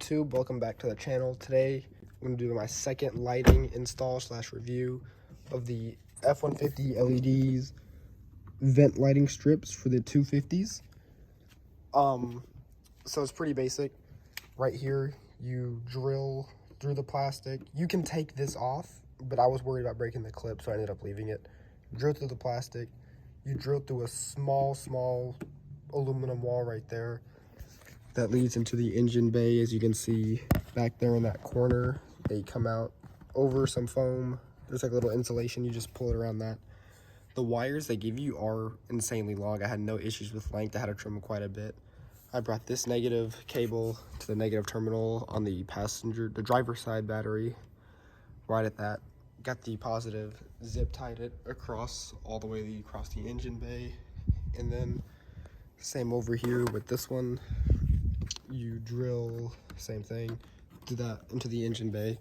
YouTube? Welcome back to the channel. Today I'm going to do my second lighting install / review of the F150 LEDs vent lighting strips for the 250s. So it's pretty basic. Right here you drill through the plastic. You can take this off, but I was worried about breaking the clip, so I ended up leaving it. Drill through the plastic. You drill through a small aluminum wall right there that leads into the engine bay. As you can see back there in that corner, they come out over some foam. There's like a little insulation, you just pull it around that. The wires they give you are insanely long. I had no issues with length. I had to trim them quite a bit. I brought this negative cable to the negative terminal on the driver's side battery, right at that. Got the positive, zip tied it across all the way across the engine bay, and then same over here with this one. You drill, same thing, do that into the engine bay.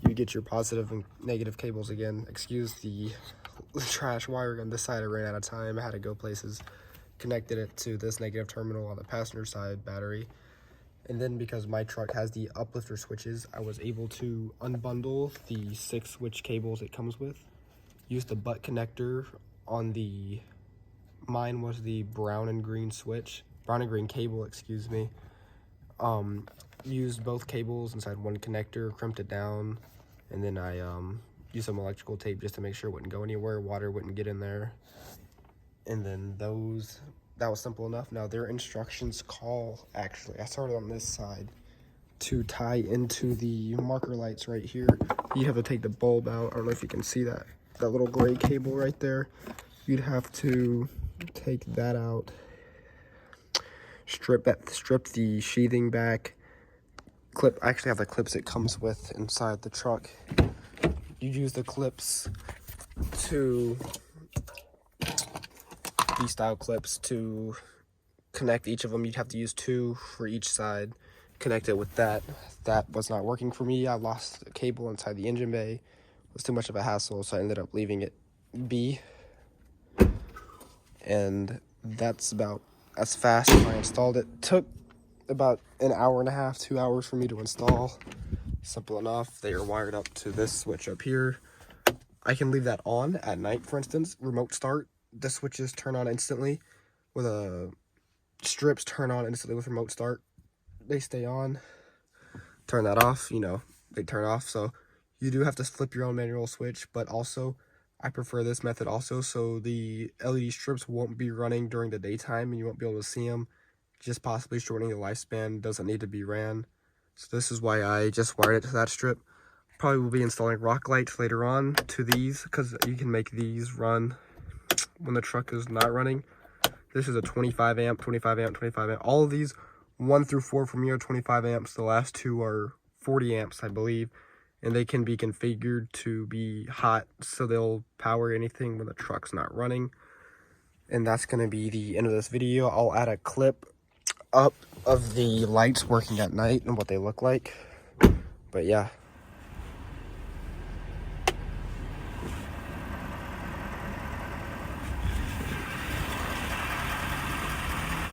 You get your positive and negative cables again. Excuse the trash wiring on this side. I ran out of time. I had to go places. Connected it to this negative terminal on the passenger side battery. And then because my truck has the uplifter switches, I was able to unbundle the 6 switch cables it comes with. Use the butt connector on the, mine was the brown and green cable, excuse me. Used both cables inside one connector, crimped it down, and then I used some electrical tape just to make sure it wouldn't go anywhere, water wouldn't get in there. And then that was simple enough. Now their instructions call, actually, I started on this side to tie into the marker lights right here. You have to take the bulb out. I don't know if you can see that little gray cable right there. You'd have to take that out, strip the sheathing back, I actually have the clips it comes with inside the truck. You use the clips these style clips to connect each of them. You'd have to use 2 for each side. Connect it with that. That was not working for me. I lost the cable inside the engine bay. It was too much of a hassle, so I ended up leaving it be. And that's about as fast as I installed it. Took about an hour and a half, 2 hours for me to install. Simple enough. They are wired up to this switch up here. I can leave that on at night, for instance. Remote start. The switches turn on instantly with strips turn on instantly with remote start. They stay on. Turn that off, they turn off. So you do have to flip your own manual switch, but also I prefer this method also, so the LED strips won't be running during the daytime and you won't be able to see them. Just possibly shortening the lifespan. Doesn't need to be ran. So this is why I just wired it to that strip. Probably will be installing rock lights later on to these, because you can make these run when the truck is not running. This is a 25 amp, 25 amp, 25 amp. All of these 1 through 4 from me are 25 amps. The last 2 are 40 amps, I believe. And they can be configured to be hot, so they'll power anything when the truck's not running. And that's going to be the end of this video. I'll add a clip up of the lights working at night and what they look like. But yeah.